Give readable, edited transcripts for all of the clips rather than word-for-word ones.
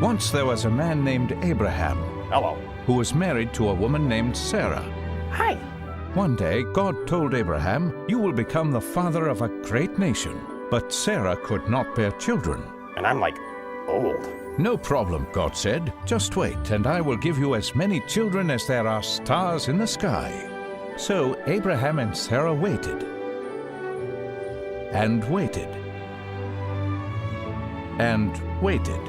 Once there was a man named Abraham. Hello. Who was married to a woman named Sarah. Hi. One day, God told Abraham, "You will become the father of a great nation." But Sarah could not bear children. And I'm like, old. "No problem," God said. "Just wait, and I will give you as many children as there are stars in the sky." So Abraham and Sarah waited. And waited. And waited.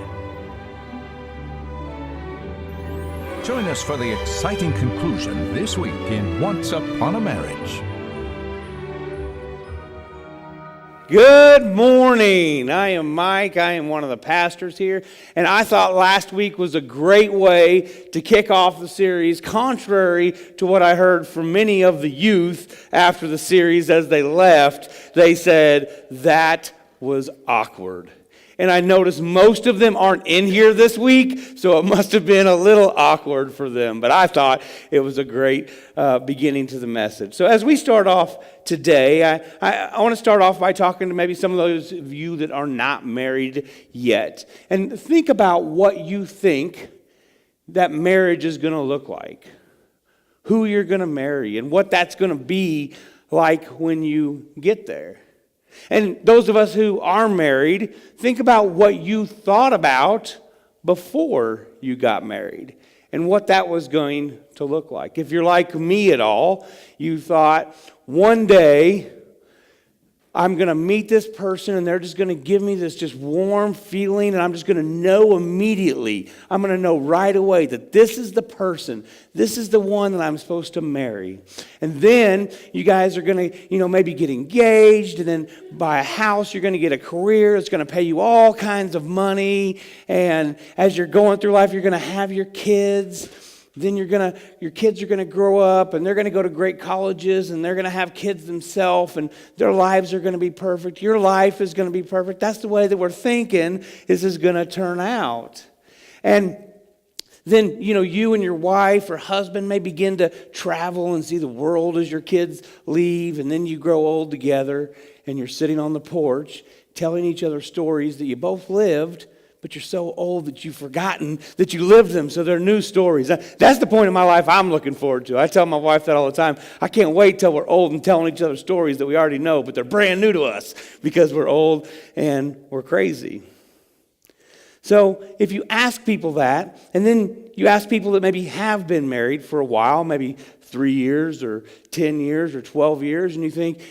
Join us for the exciting conclusion this week in Once Upon a Marriage. Good morning. I am Mike. I am one of the pastors here. And I thought last week was a great way to kick off the series, contrary to what I heard from many of the youth after the series as they left. They said, that was awkward. And I noticed most of them aren't in here this week, so it must have been a little awkward for them. But I thought it was a great beginning to the message. So as we start off today, I want to start off by talking to maybe some of those of you that are not married yet. And think about what you think that marriage is going to look like. Who you're going to marry and what that's going to be like when you get there. And those of us who are married, think about what you thought about before you got married and what that was going to look like. If you're like me at all, you thought, one day I'm going to meet this person and they're just going to give me this just warm feeling and I'm just going to know immediately. I'm going to know right away that this is the person. This is the one that I'm supposed to marry. And then you guys are going to, maybe get engaged and then buy a house. You're going to get a career. It's going to pay you all kinds of money. And as you're going through life, you're going to have your kids. Then your kids are going to grow up and they're going to go to great colleges and they're going to have kids themselves and their lives are going to be perfect. Your life is going to be perfect. That's the way that we're thinking this is going to turn out. And then, you and your wife or husband may begin to travel and see the world as your kids leave. And then you grow old together and you're sitting on the porch telling each other stories that you both lived, but you're so old that you've forgotten that you lived them, so they're new stories. That's the point in my life I'm looking forward to. I tell my wife that all the time. I can't wait till we're old and telling each other stories that we already know, but they're brand new to us because we're old and we're crazy. So if you ask people that, and then you ask people that maybe have been married for a while, maybe 3 years or 10 years or 12 years, and you think,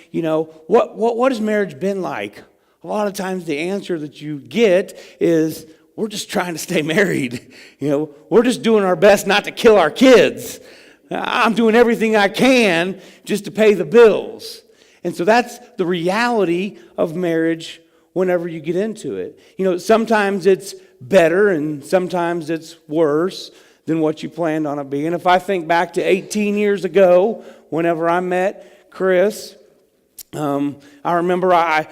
what has marriage been like? A lot of times the answer that you get is, we're just trying to stay married. We're just doing our best not to kill our kids. I'm doing everything I can just to pay the bills. And so that's the reality of marriage whenever you get into it. Sometimes it's better and sometimes it's worse than what you planned on it being. If I think back to 18 years ago, whenever I met Chris, I remember I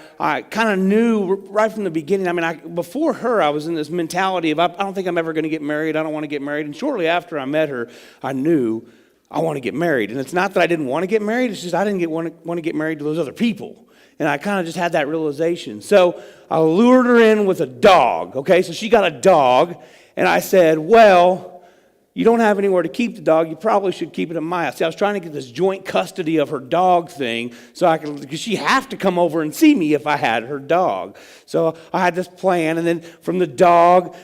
kind of knew right from the beginning. Before her, I was in this mentality of, I don't think I'm ever going to get married. I don't want to get married. And shortly after I met her, I knew I want to get married. And it's not that I didn't want to get married. It's just I didn't want to get married to those other people. And I kind of just had that realization. So I lured her in with a dog. Okay, so she got a dog. And I said, well, you don't have anywhere to keep the dog. You probably should keep it in my house. See, I was trying to get this joint custody of her dog thing because she have to come over and see me if I had her dog. So I had this plan, and then from the dog,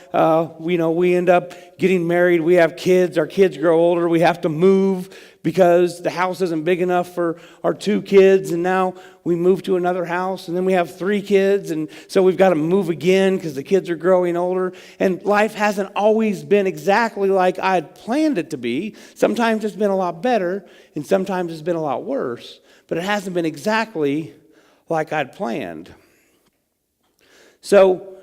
we end up getting married. We have kids. Our kids grow older. We have to move because the house isn't big enough for our 2 kids, and now we move to another house, and then we have 3 kids, and so we've got to move again because the kids are growing older, and life hasn't always been exactly like I had planned it to be. Sometimes it's been a lot better, and sometimes it's been a lot worse, but it hasn't been exactly like I'd planned. So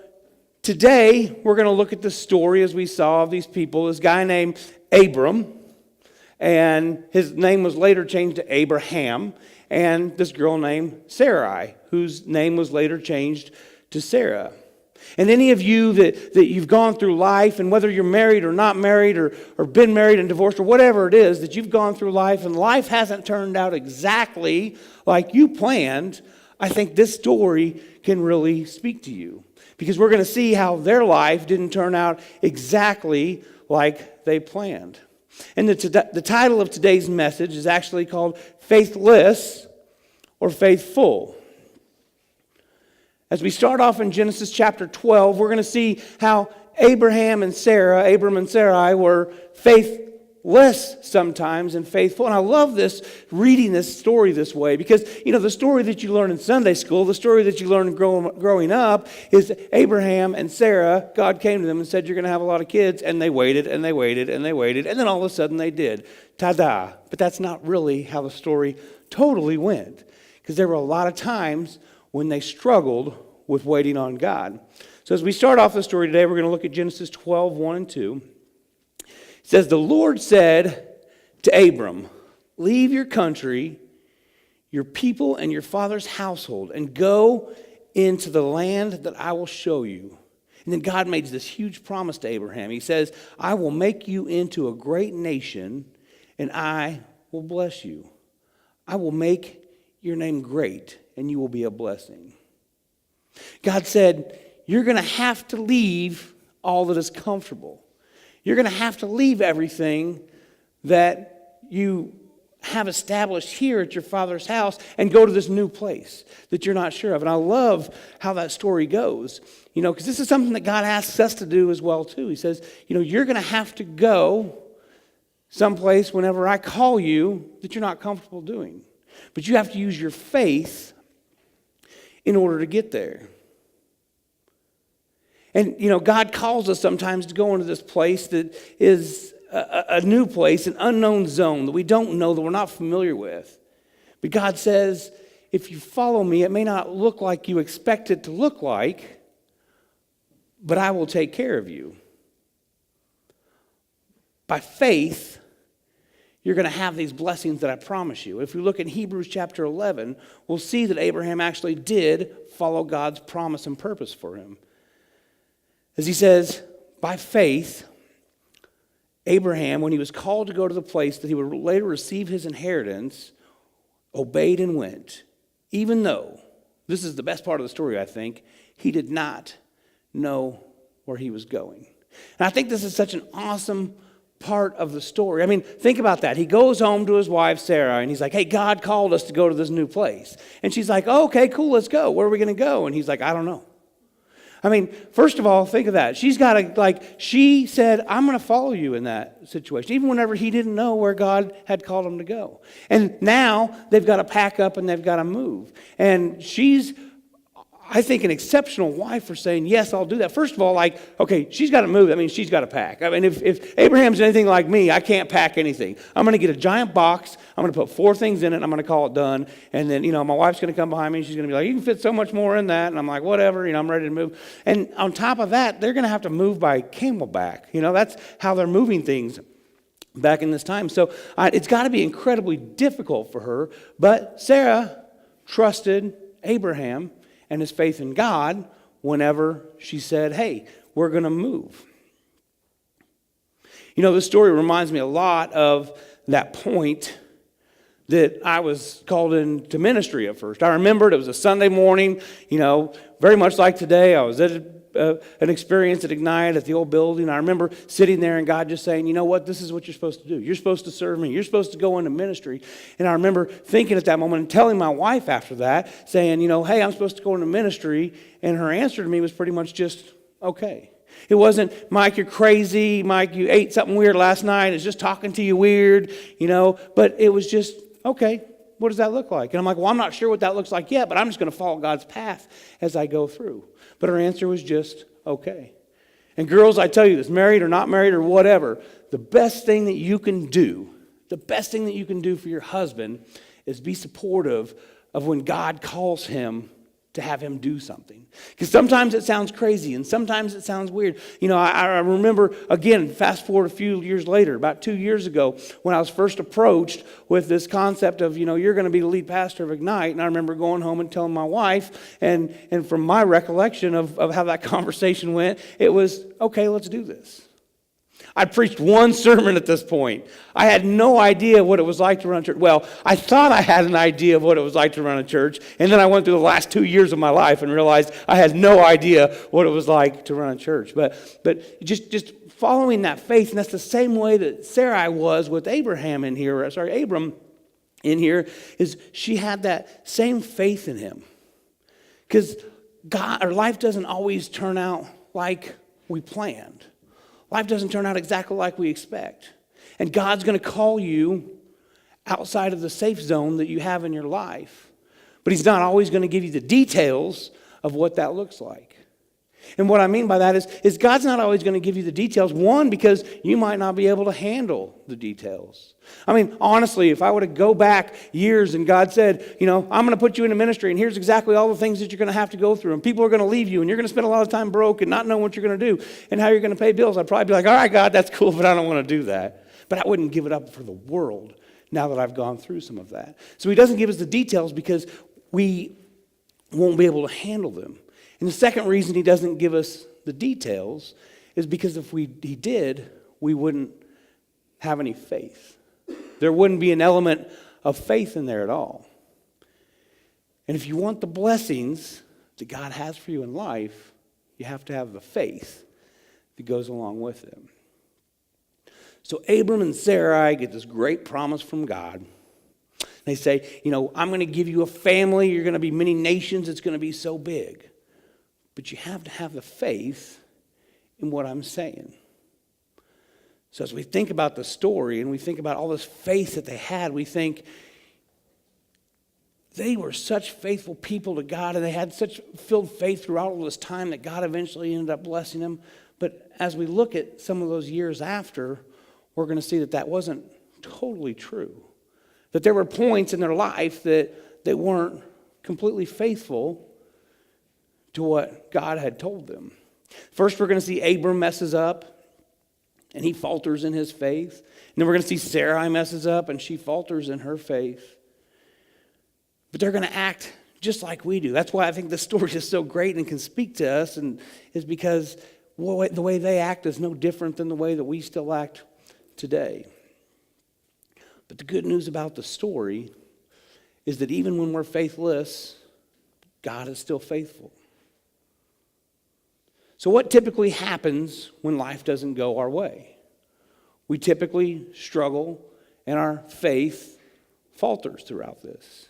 today, we're going to look at the story as we saw of these people, this guy named Abram, and his name was later changed to Abraham, and this girl named Sarai, whose name was later changed to Sarah. And any of you that you've gone through life, and whether you're married or not married or been married and divorced or whatever it is, that you've gone through life and life hasn't turned out exactly like you planned, I think this story can really speak to you. Because we're going to see how their life didn't turn out exactly like they planned. And the title of today's message is actually called Faithless or Faithful. As we start off in Genesis chapter 12, we're going to see how Abram and Sarai were faithless sometimes and faithful. And I love this, reading this story this way, because, the story that you learn in Sunday school, the story that you learn growing up is Abraham and Sarah, God came to them and said, you're going to have a lot of kids. And they waited and they waited and they waited. And then all of a sudden they did. Ta-da. But that's not really how the story totally went. Because there were a lot of times when they struggled with waiting on God. So as we start off the story today, we're going to look at Genesis 12, 1 and 2. It says, the Lord said to Abram, leave your country, your people, and your father's household, and go into the land that I will show you. And then God made this huge promise to Abraham. He says, I will make you into a great nation, and I will bless you. I will make your name great, and you will be a blessing. God said, you're going to have to leave all that is comfortable. You're going to have to leave everything that you have established here at your father's house and go to this new place that you're not sure of. And I love how that story goes, because this is something that God asks us to do as well, too. He says, you're going to have to go someplace whenever I call you that you're not comfortable doing. But you have to use your faith in order to get there. And, God calls us sometimes to go into this place that is a new place, an unknown zone that we don't know, that we're not familiar with. But God says, if you follow me, it may not look like you expect it to look like, but I will take care of you. By faith, you're going to have these blessings that I promise you. If we look in Hebrews chapter 11, we'll see that Abraham actually did follow God's promise and purpose for him. As he says, by faith, Abraham, when he was called to go to the place that he would later receive his inheritance, obeyed and went, even though, this is the best part of the story, I think, he did not know where he was going. And I think this is such an awesome part of the story. I mean, think about that. He goes home to his wife, Sarah, and he's like, hey, God called us to go to this new place. And she's like, oh, okay, cool, let's go. Where are we going to go? And he's like, I don't know. I mean, first of all, think of that. She said, I'm going to follow you in that situation, even whenever he didn't know where God had called him to go. And now they've got to pack up and they've got to move. And she's, I think, an exceptional wife for saying, yes, I'll do that. First of all, okay, she's got to move. That means she's got to pack. I mean, if Abraham's anything like me, I can't pack anything. I'm going to get a giant box. I'm going to put 4 things in it, and I'm going to call it done. And then, my wife's going to come behind me, and she's going to be like, you can fit so much more in that. And I'm like, whatever, I'm ready to move. And on top of that, they're going to have to move by camelback. That's how they're moving things back in this time. So it's got to be incredibly difficult for her. But Sarah trusted Abraham and his faith in God whenever she said, hey, we're going to move. This story reminds me a lot of that point that I was called into ministry at first. I remembered it was a Sunday morning, very much like today. I was at an experience at Ignite at the old building. I remember sitting there and God just saying, you know what, this is what you're supposed to do. You're supposed to serve me. You're supposed to go into ministry. And I remember thinking at that moment and telling my wife after that, saying, hey, I'm supposed to go into ministry. And her answer to me was pretty much just, okay. It wasn't, Mike, you're crazy. Mike, you ate something weird last night. It's just talking to you weird, But it was just, okay, what does that look like? And I'm like, well, I'm not sure what that looks like yet, but I'm just going to follow God's path as I go through. But her answer was just, okay. And girls, I tell you this, married or not married or whatever, the best thing that you can do for your husband is be supportive of when God calls him to have him do something. Because sometimes it sounds crazy and sometimes it sounds weird. I remember, again, fast forward a few years later, about 2 years ago, when I was first approached with this concept of, you're going to be the lead pastor of Ignite. And I remember going home and telling my wife, and from my recollection of how that conversation went, it was, okay, let's do this. I preached one sermon at this point. I had no idea what it was like to run a church. Well, I thought I had an idea of what it was like to run a church, and then I went through the last 2 years of my life and realized I had no idea what it was like to run a church. But just following that faith, and that's the same way that Sarai was with Abram in here, is she had that same faith in him. Because life doesn't always turn out like we planned. Life doesn't turn out exactly like we expect. And God's going to call you outside of the safe zone that you have in your life. But he's not always going to give you the details of what that looks like. And what I mean by that is God's not always going to give you the details. One, because you might not be able to handle the details. I mean, honestly, if I were to go back years and God said, I'm going to put you into ministry and here's exactly all the things that you're going to have to go through and people are going to leave you and you're going to spend a lot of time broke and not know what you're going to do and how you're going to pay bills, I'd probably be like, all right, God, that's cool, but I don't want to do that. But I wouldn't give it up for the world now that I've gone through some of that. So he doesn't give us the details because we won't be able to handle them. And the second reason he doesn't give us the details is because if he did, we wouldn't have any faith. There wouldn't be an element of faith in there at all. And if you want the blessings that God has for you in life, you have to have the faith that goes along with them. So Abram and Sarai get this great promise from God. They say, I'm going to give you a family. You're going to be many nations. It's going to be so big. But you have to have the faith in what I'm saying. So as we think about the story and we think about all this faith that they had, we think they were such faithful people to God and they had such filled faith throughout all this time that God eventually ended up blessing them. But as we look at some of those years after, we're going to see that wasn't totally true. That there were points in their life that they weren't completely faithful to what God had told them. First, we're going to see Abram messes up, and he falters in his faith. And then we're going to see Sarai messes up, and she falters in her faith. But they're going to act just like we do. That's why I think this story is so great and can speak to us, and is because the way they act is no different than the way that we still act today. But the good news about the story is that even when we're faithless, God is still faithful. So what typically happens when life doesn't go our way? We typically struggle and our faith falters throughout this.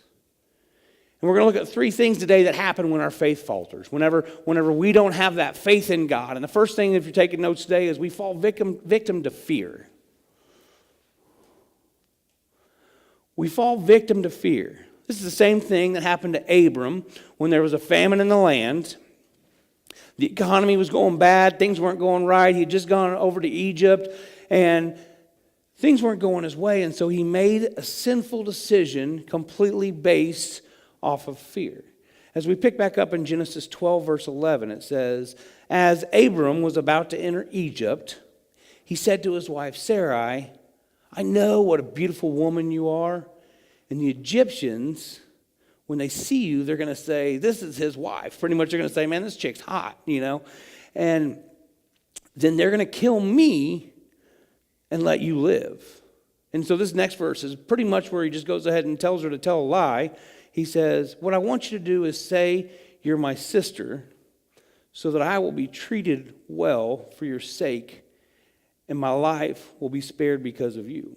And we're going to look at 3 things today that happen when our faith falters, whenever we don't have that faith in God. And the first thing, if you're taking notes today, is we fall victim to fear. We fall victim to fear. This is the same thing that happened to Abram when there was a famine in the land. The economy was going bad. Things weren't going right. He had just gone over to Egypt, and things weren't going his way. And so he made a sinful decision completely based off of fear. As we pick back up in Genesis 12, verse 11, it says, as Abram was about to enter Egypt, he said to his wife Sarai, I know what a beautiful woman you are. And the Egyptians, when they see you, they're going to say, this is his wife. Pretty much they're going to say, man, this chick's hot, And then they're going to kill me and let you live. And so this next verse is pretty much where he just goes ahead and tells her to tell a lie. He says, what I want you to do is say you're my sister so that I will be treated well for your sake and my life will be spared because of you.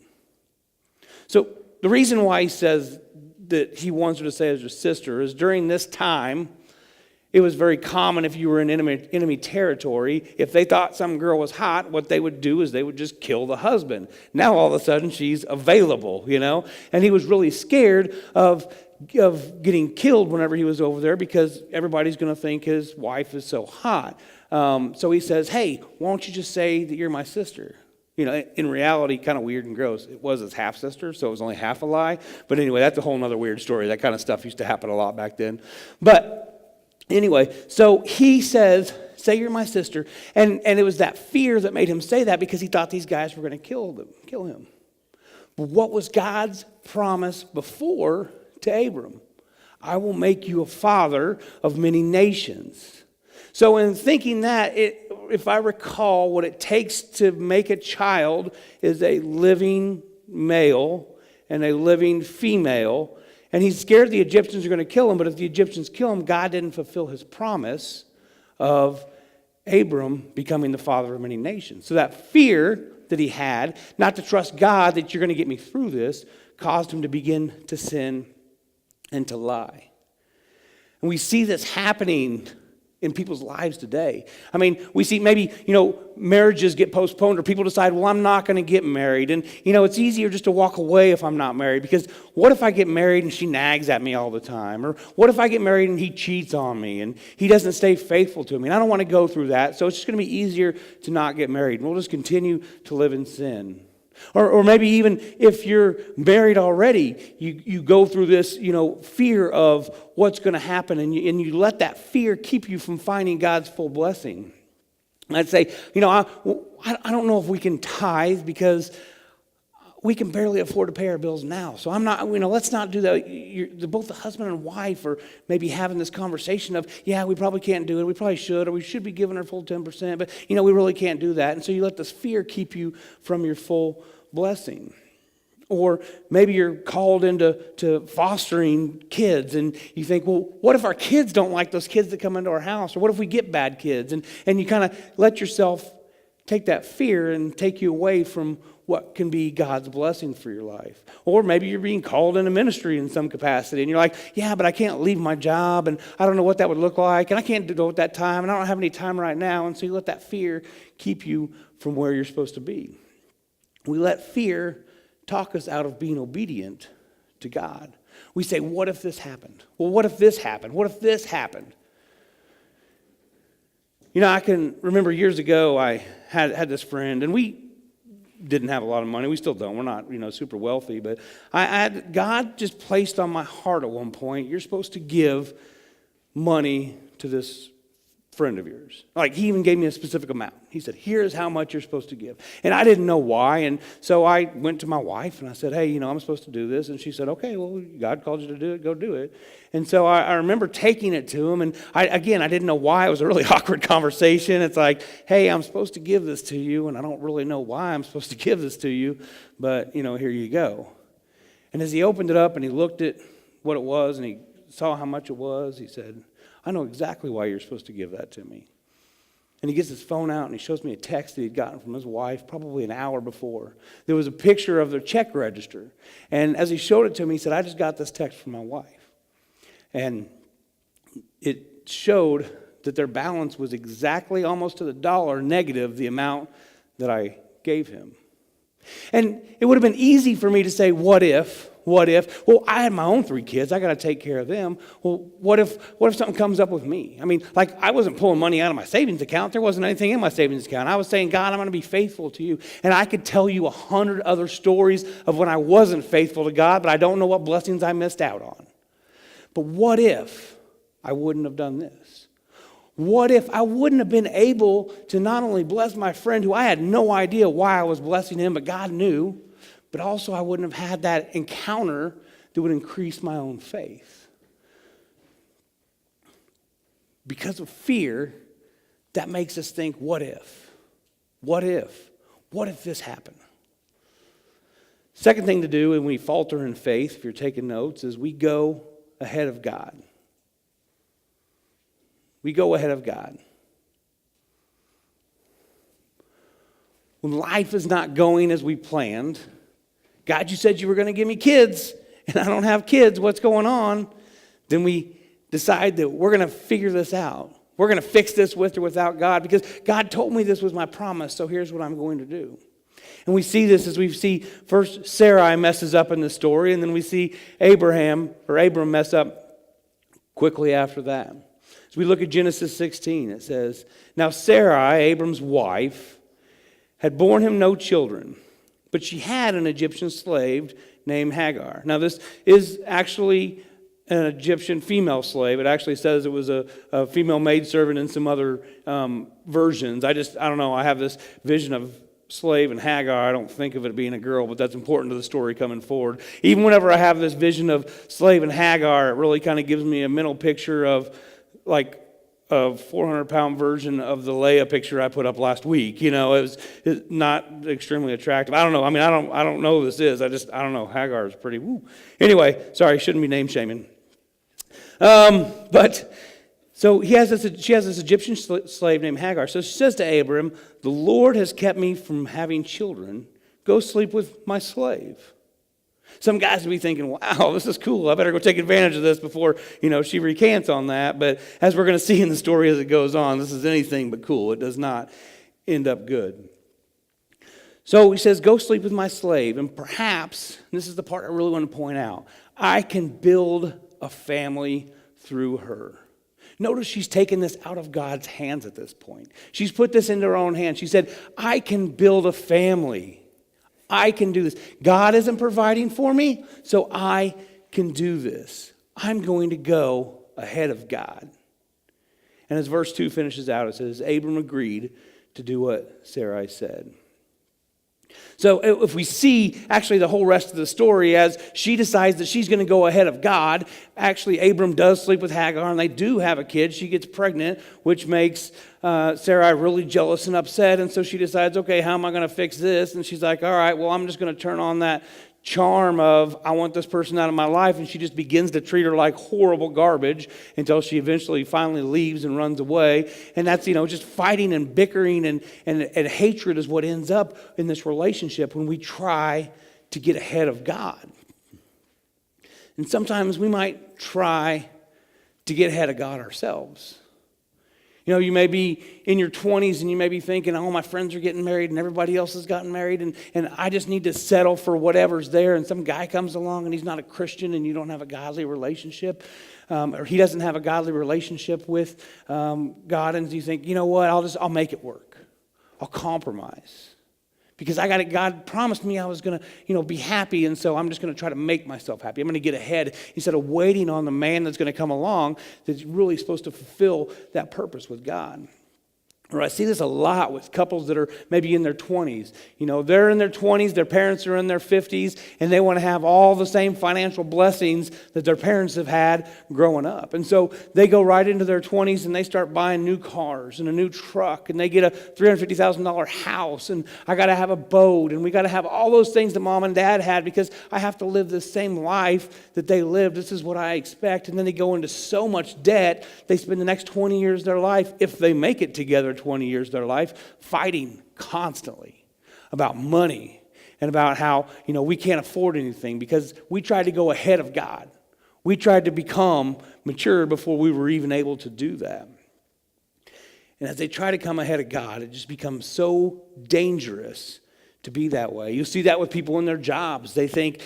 So the reason why he says that he wants her to say as her sister is during this time, it was very common if you were in enemy territory, if they thought some girl was hot, what they would do is they would just kill the husband. Now all of a sudden she's available, And he was really scared of getting killed whenever he was over there because everybody's going to think his wife is so hot. So he says, hey, why don't you just say that you're my sister? In reality, kind of weird and gross. It was his half-sister, so it was only half a lie. But anyway, that's a whole other weird story. That kind of stuff used to happen a lot back then. But anyway, so he says, say you're my sister. And it was that fear that made him say that because he thought these guys were going to kill him. But what was God's promise before to Abram? I will make you a father of many nations. So in thinking that, if I recall, what it takes to make a child is a living male and a living female. And he's scared the Egyptians are going to kill him, but if the Egyptians kill him, God didn't fulfill his promise of Abram becoming the father of many nations. So that fear that he had, not to trust God that you're going to get me through this, caused him to begin to sin and to lie. And we see this happening in people's lives today. I mean, we see maybe, marriages get postponed, or people decide, well, I'm not going to get married. And, it's easier just to walk away if I'm not married, because what if I get married and she nags at me all the time? Or what if I get married and he cheats on me and he doesn't stay faithful to me? And I don't want to go through that, so it's just going to be easier to not get married. And we'll just continue to live in sin. Or maybe even if you're married already, you go through this, fear of what's going to happen, and you let that fear keep you from finding God's full blessing. And I'd say, I don't know if we can tithe because we can barely afford to pay our bills now. So I'm not, let's not do that. Both the husband and wife are maybe having this conversation of, yeah, we probably can't do it. We probably should, or we should be giving our full 10%, but, we really can't do that. And so you let this fear keep you from your full blessing. Or maybe you're called into fostering kids, and you think, well, what if our kids don't like those kids that come into our house? Or what if we get bad kids? And you kind of let yourself take that fear and take you away from what can be God's blessing for your life. Or maybe you're being called into ministry in some capacity, and you're like, yeah, but I can't leave my job, and I don't know what that would look like, and I can't do it at that time, and I don't have any time right now. And so you let that fear keep you from where you're supposed to be. We let fear talk us out of being obedient to God. We say, what if this happened? Well, what if this happened? What if this happened? I can remember years ago I had this friend, and we didn't have a lot of money. We still don't. We're not, super wealthy. But God just placed on my heart at one point, you're supposed to give money to this friend of yours. Like, he even gave me a specific amount. He said, here's how much you're supposed to give. And I didn't know why. And so I went to my wife and I said, hey, I'm supposed to do this. And she said, okay, well, God called you to do it. Go do it. And so I remember taking it to him. And I didn't know why. It was a really awkward conversation. It's like, hey, I'm supposed to give this to you. And I don't really know why I'm supposed to give this to you. But, here you go. And as he opened it up and he looked at what it was and he saw how much it was, he said, I know exactly why you're supposed to give that to me. And he gets his phone out and he shows me a text that he'd gotten from his wife probably an hour before. There was a picture of their check register. And as he showed it to me, he said, I just got this text from my wife. And it showed that their balance was exactly almost to the dollar negative the amount that I gave him. And it would have been easy for me to say, what if? Well, I had my own 3 kids. I got to take care of them. Well, what if something comes up with me? I mean, like, I wasn't pulling money out of my savings account. There wasn't anything in my savings account. I was saying, God, I'm going to be faithful to you. And I could tell you 100 other stories of when I wasn't faithful to God, but I don't know what blessings I missed out on. But what if I wouldn't have done this? What if I wouldn't have been able to not only bless my friend, who I had no idea why I was blessing him, but God knew, but also I wouldn't have had that encounter that would increase my own faith. Because of fear, that makes us think, what if? What if? What if this happened? Second thing to do when we falter in faith, if you're taking notes, is we go ahead of God. We go ahead of God. When life is not going as we planned, God, you said you were going to give me kids, and I don't have kids. What's going on? Then we decide that we're going to figure this out. We're going to fix this with or without God, because God told me this was my promise, so here's what I'm going to do. And we see this as we see first Sarai messes up in the story, and then we see Abram mess up quickly after that. As we look at Genesis 16, it says, now Sarai, Abram's wife, had borne him no children, but she had an Egyptian slave named Hagar. Now this is actually an Egyptian female slave. It actually says it was a female maidservant in some other versions. I don't know, I have this vision of slave and Hagar. I don't think of it being a girl, but that's important to the story coming forward. Even whenever I have this vision of slave and Hagar, it really kind of gives me a mental picture of like a 400-pound version of the Leia picture I put up last week. It was not extremely attractive. I don't know. I don't know who this is. I don't know. Hagar is pretty. Woo. Anyway, sorry, shouldn't be name shaming. But so she has this Egyptian slave named Hagar. So she says to Abram, "The Lord has kept me from having children. Go sleep with my slave." Some guys will be thinking, wow, this is cool. I better go take advantage of this before, she recants on that. But as we're going to see in the story as it goes on, this is anything but cool. It does not end up good. So he says, go sleep with my slave. And perhaps, and this is the part I really want to point out, I can build a family through her. Notice she's taken this out of God's hands at this point. She's put this into her own hands. She said, I can build a family. I can do this. God isn't providing for me, so I can do this. I'm going to go ahead of God. And as verse 2 finishes out, it says, Abram agreed to do what Sarai said. So if we see actually the whole rest of the story as she decides that she's going to go ahead of God, actually Abram does sleep with Hagar and they do have a kid. She gets pregnant, which makes Sarai really jealous and upset. And so she decides, okay, how am I going to fix this? And she's like, all right, well, I'm just going to turn on that charm of I want this person out of my life, and she just begins to treat her like horrible garbage until she eventually finally leaves and runs away. And that's just fighting and bickering and hatred is what ends up in this relationship when we try to get ahead of God. And sometimes we might try to get ahead of God ourselves. You may be in your 20s and you may be thinking, oh, my friends are getting married and everybody else has gotten married and I just need to settle for whatever's there. And some guy comes along and he's not a Christian and you don't have a godly relationship, or he doesn't have a godly relationship with God, and you think, you know what, I'll make it work. I'll compromise. Because I got it. God promised me I was going to, be happy, and so I'm just going to try to make myself happy. I'm going to get ahead instead of waiting on the man that's going to come along that's really supposed to fulfill that purpose with God. Or I see this a lot with couples that are maybe in their 20s. They're in their 20s, their parents are in their 50s, and they want to have all the same financial blessings that their parents have had growing up. And so they go right into their 20s and they start buying new cars and a new truck, and they get a $350,000 house, and I got to have a boat, and we got to have all those things that mom and dad had because I have to live the same life that they lived. This is what I expect. And then they go into so much debt, they spend the next 20 years of their life, if they make it together 20 years of their life, fighting constantly about money and about how, we can't afford anything because we tried to go ahead of God. We tried to become mature before we were even able to do that. And as they try to come ahead of God, it just becomes so dangerous to be that way. You see that with people in their jobs. They think,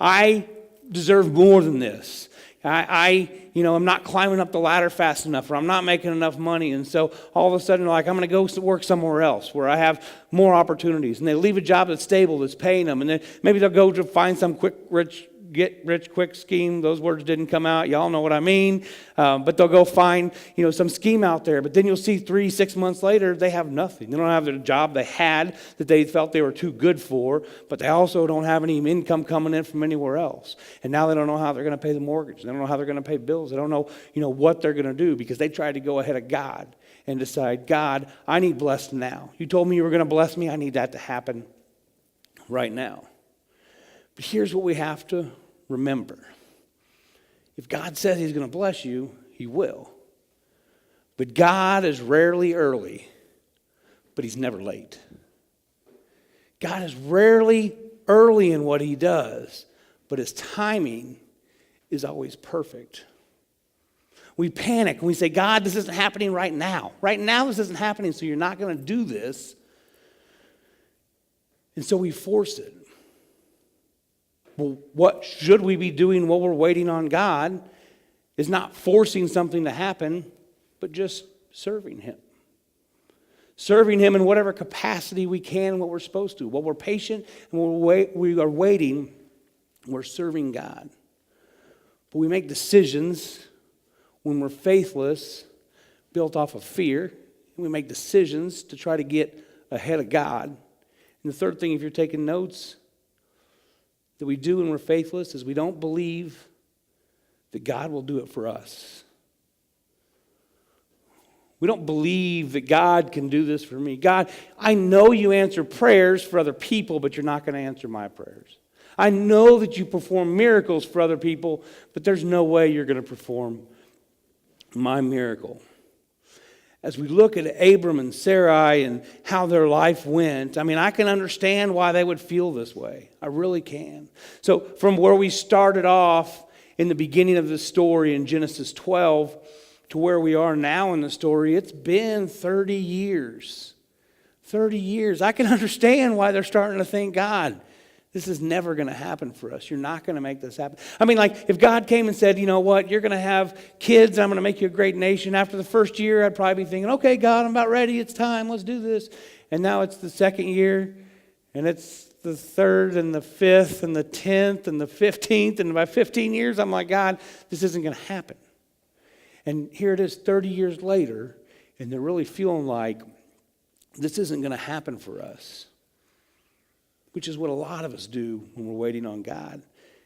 I deserve more than this. I'm not climbing up the ladder fast enough, or I'm not making enough money. And so all of a sudden, I'm going to go work somewhere else where I have more opportunities. And they leave a job that's stable, that's paying them. And then maybe they'll go to find some get rich quick scheme. Those words didn't come out. Y'all know what I mean. But they'll go find, some scheme out there. But then you'll see 3-6 months later, they have nothing. They don't have the job they had that they felt they were too good for, but they also don't have any income coming in from anywhere else. And now they don't know how they're going to pay the mortgage. They don't know how they're going to pay bills. They don't know, what they're going to do because they tried to go ahead of God and decide, God, I need blessed now. You told me you were going to bless me. I need that to happen right now. But here's what we have to remember. If God says he's going to bless you, he will. But God is rarely early, but he's never late. God is rarely early in what he does, but his timing is always perfect. We panic and we say, God, this isn't happening right now. Right now this isn't happening, so you're not going to do this. And so we force it. Well, what should we be doing while we're waiting on God is not forcing something to happen, but just serving him. Serving him in whatever capacity we can, what we're supposed to. While we're patient and we are waiting, we're serving God. But we make decisions when we're faithless, built off of fear. And we make decisions to try to get ahead of God. And the third thing, if you're taking notes, that we do when we're faithless is we don't believe that God will do it for us. We don't believe that God can do this for me. God, I know you answer prayers for other people, but you're not going to answer my prayers. I know that you perform miracles for other people, but there's no way you're going to perform my miracle. As we look at Abram and Sarai and how their life went, I mean, I can understand why they would feel this way. I really can. So from where we started off in the beginning of the story in Genesis 12 to where we are now in the story, it's been 30 years. 30 years. I can understand why they're starting to think, God, this is never going to happen for us. You're not going to make this happen. I mean, like, if God came and said, you know what, you're going to have kids, I'm going to make you a great nation. After the first year, I'd probably be thinking, okay, God, I'm about ready. It's time. Let's do this. And now it's the second year, and it's the third and the fifth and the 10th and the 15th. And by 15 years, I'm like, God, this isn't going to happen. And here it is 30 years later, and they're really feeling like this isn't going to happen for us. Which is what a lot of us do when we're waiting on God,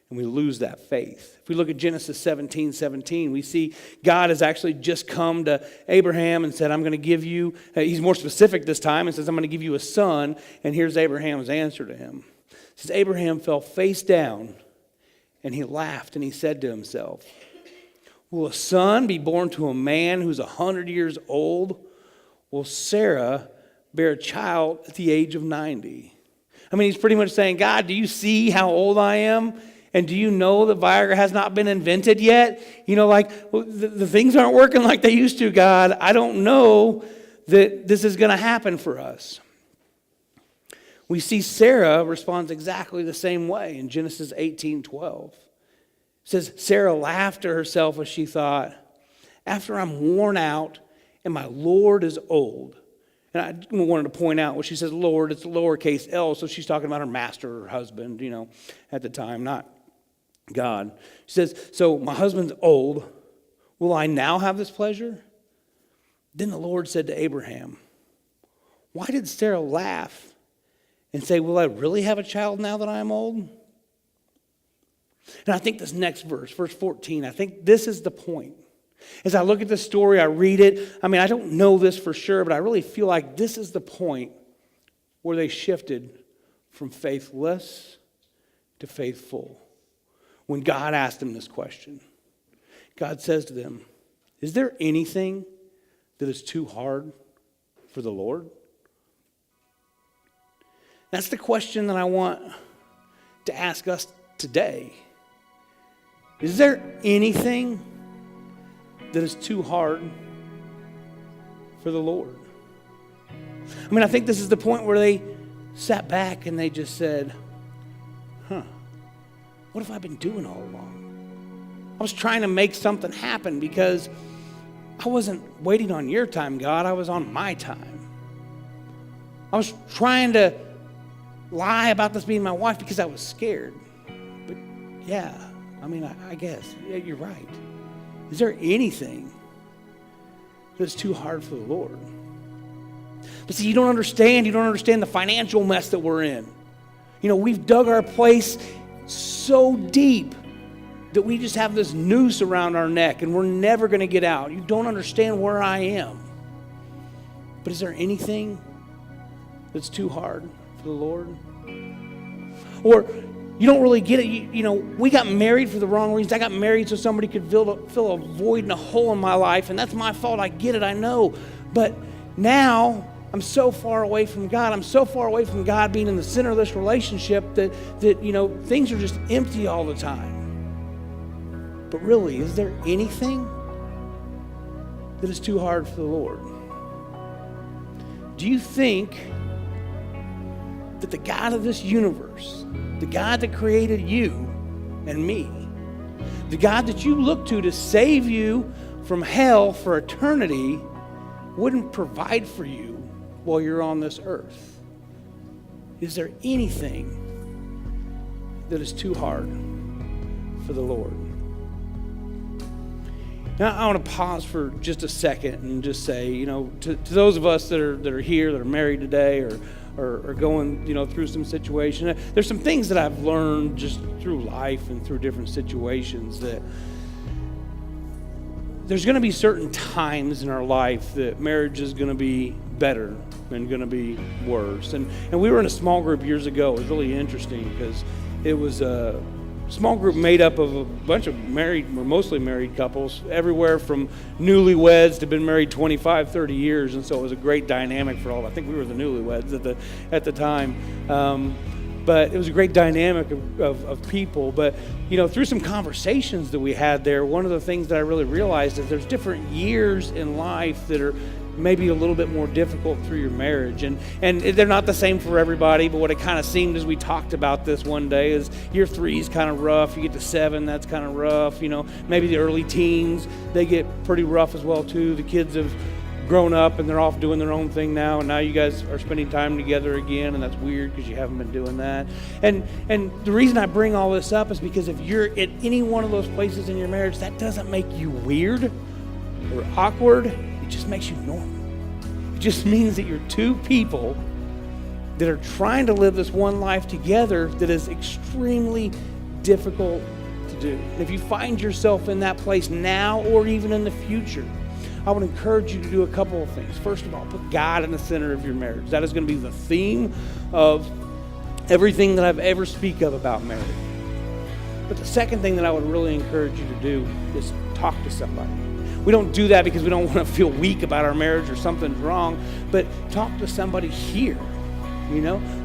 and we lose that faith. If we look at Genesis 17:17, we see God has actually just come to Abraham and said, I'm going to give you, he's more specific this time, and says, I'm going to give you a son, and here's Abraham's answer to him. It says, Abraham fell face down, and he laughed, and he said to himself, will a son be born to a man who's 100 years old? Will Sarah bear a child at the age of 90? I mean, he's pretty much saying, God, do you see how old I am? And do you know that Viagra has not been invented yet? You know, like, the things aren't working like they used to, God. I don't know that this is going to happen for us. We see Sarah responds exactly the same way in Genesis 18:12. It says, Sarah laughed to herself as she thought, after I'm worn out and my Lord is old. And I wanted to point out, when she says Lord, it's lowercase l, so she's talking about her master or husband, you know, at the time, not God. She says, so my husband's old. Will I now have this pleasure? Then the Lord said to Abraham, why did Sarah laugh and say, will I really have a child now that I am old? And I think this next verse 14, I think this is the point. As I look at this story, I read it. I mean, I don't know this for sure, but I really feel like this is the point where they shifted from faithless to faithful. When God asked them this question, God says to them, is there anything that is too hard for the Lord? That's the question that I want to ask us today. Is there anything that is too hard for the Lord? I mean, I think this is the point where they sat back and they just said, what have I been doing all along? I was trying to make something happen because I wasn't waiting on your time, God. I was on my time. I was trying to lie about this being my wife because I was scared. But yeah, I mean, I guess, yeah, you're right. Is there anything that's too hard for the Lord? But see, you don't understand the financial mess that we're in. You know, we've dug our place so deep that we just have this noose around our neck and we're never going to get out. You don't understand where I am. But is there anything that's too hard for the Lord? Or you don't really get it. You know, we got married for the wrong reasons. I got married so somebody could fill a void and a hole in my life, and that's my fault. I get it, I know. But now I'm so far away from God. I'm so far away from God being in the center of this relationship that you know, things are just empty all the time. But really, is there anything that is too hard for the Lord? Do you think that the God of this universe, the God that created you and me, the God that you look to save you from hell for eternity, wouldn't provide for you while you're on this earth? Is there anything that is too hard for the Lord? Now, I want to pause for just a second and just say, you know, to those of us that are here, that are married today, or going, you know, through some situation. There's some things that I've learned just through life and through different situations, that there's going to be certain times in our life that marriage is going to be better and going to be worse. And we were in a small group years ago. It was really interesting because it was a small group made up of a bunch of mostly married couples, everywhere from newlyweds to been married 25, 30 years. And so it was a great dynamic for all. I think we were the newlyweds at the time. But it was a great dynamic of people. But, through some conversations that we had there, one of the things that I really realized is there's different years in life that are maybe a little bit more difficult through your marriage. And they're not the same for everybody, but what it kind of seemed as we talked about this one day is year 3 is kind of rough. You get to 7, that's kind of rough. Maybe the early teens, they get pretty rough as well too. The kids have grown up and they're off doing their own thing now, and now you guys are spending time together again, and that's weird because you haven't been doing that. And the reason I bring all this up is because if you're at any one of those places in your marriage, that doesn't make you weird or awkward. It just makes you normal. It just means that you're two people that are trying to live this one life together that is extremely difficult to do. And if you find yourself in that place now or even in the future, I would encourage you to do a couple of things. First of all, put God in the center of your marriage. That is going to be the theme of everything that I've ever speak of about marriage. But the second thing that I would really encourage you to do is talk to somebody. We don't do that because we don't want to feel weak about our marriage or something's wrong, but talk to somebody here,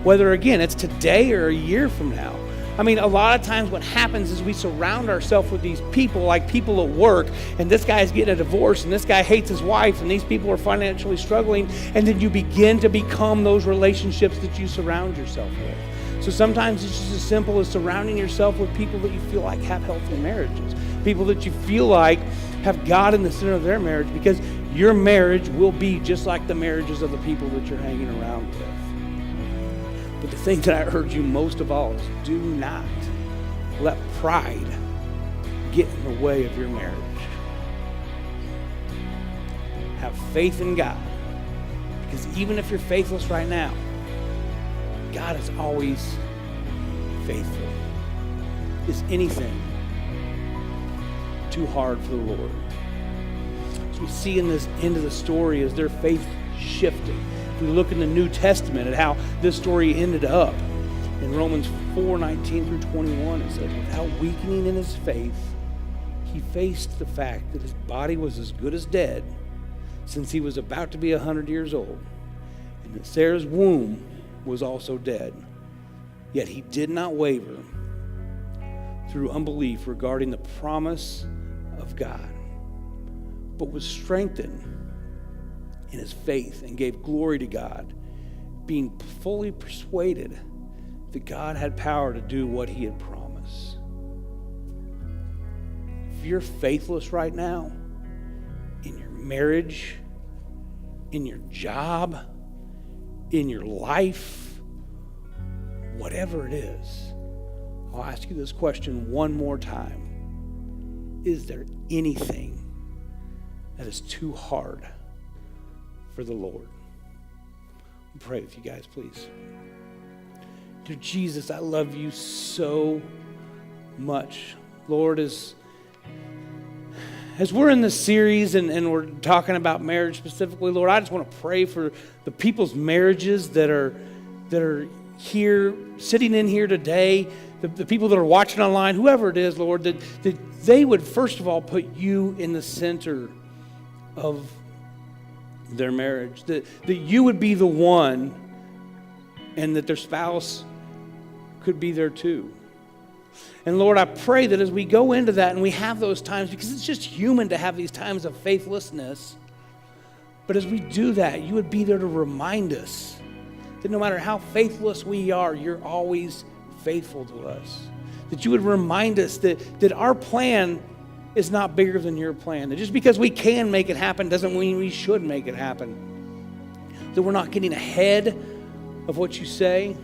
whether, again, it's today or a year from now. I mean, a lot of times what happens is we surround ourselves with these people, like people at work, and this guy's getting a divorce, and this guy hates his wife, and these people are financially struggling, and then you begin to become those relationships that you surround yourself with. So sometimes it's just as simple as surrounding yourself with people that you feel like have healthy marriages, people that you feel like have God in the center of their marriage, because your marriage will be just like the marriages of the people that you're hanging around with. But the thing that I urge you most of all is do not let pride get in the way of your marriage. Have faith in God, because even if you're faithless right now, God is always faithful. Is anything too hard for the Lord? As we see in this end of the story, as their faith shifted. If we look in the New Testament at how this story ended up, in Romans 4:19 through 21, it says, without weakening in his faith, he faced the fact that his body was as good as dead, since he was about to be 100 years old, and that Sarah's womb was also dead. Yet he did not waver through unbelief regarding the promise of God, but was strengthened in his faith and gave glory to God, being fully persuaded that God had power to do what he had promised. If you're faithless right now, in your marriage, in your job, in your life, whatever it is, I'll ask you this question one more time. Is there anything that is too hard for the Lord? I'll pray with you guys, please. Dear Jesus, I love you so much. Lord, as we're in this series and we're talking about marriage specifically, Lord, I just want to pray for the people's marriages that are here, sitting in here today, the people that are watching online, whoever it is, Lord, that they would first of all put you in the center of their marriage, that you would be the one, and that their spouse could be there too. And Lord, I pray that as we go into that and we have those times, because it's just human to have these times of faithlessness, but as we do that, you would be there to remind us that no matter how faithless we are, you're always faithful to us. That you would remind us that our plan is not bigger than your plan. That just because we can make it happen doesn't mean we should make it happen. That we're not getting ahead of what you say.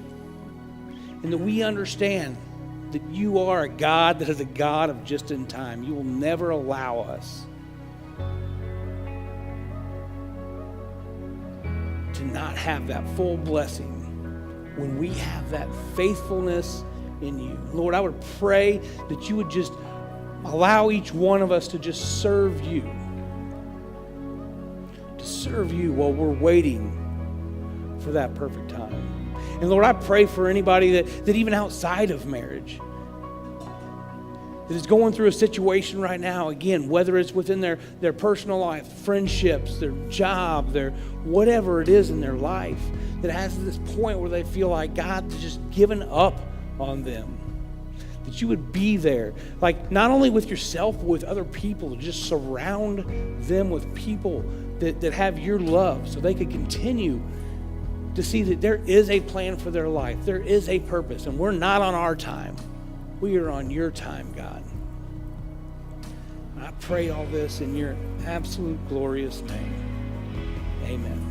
And that we understand that you are a God that is a God of just in time. You will never allow us to not have that full blessing when we have that faithfulness in you. Lord, I would pray that you would just allow each one of us to just serve you serve you while we're waiting for that perfect time. And Lord, I pray for anybody that even outside of marriage, that is going through a situation right now, again, whether it's within their personal life, friendships, their job, their whatever it is in their life, that has this point where they feel like God's just given up on them. That you would be there, like not only with yourself, but with other people, to just surround them with people that have your love so they could continue to see that there is a plan for their life. There is a purpose, and we're not on our time. We are on your time, God. I pray all this in your absolute glorious name. Amen.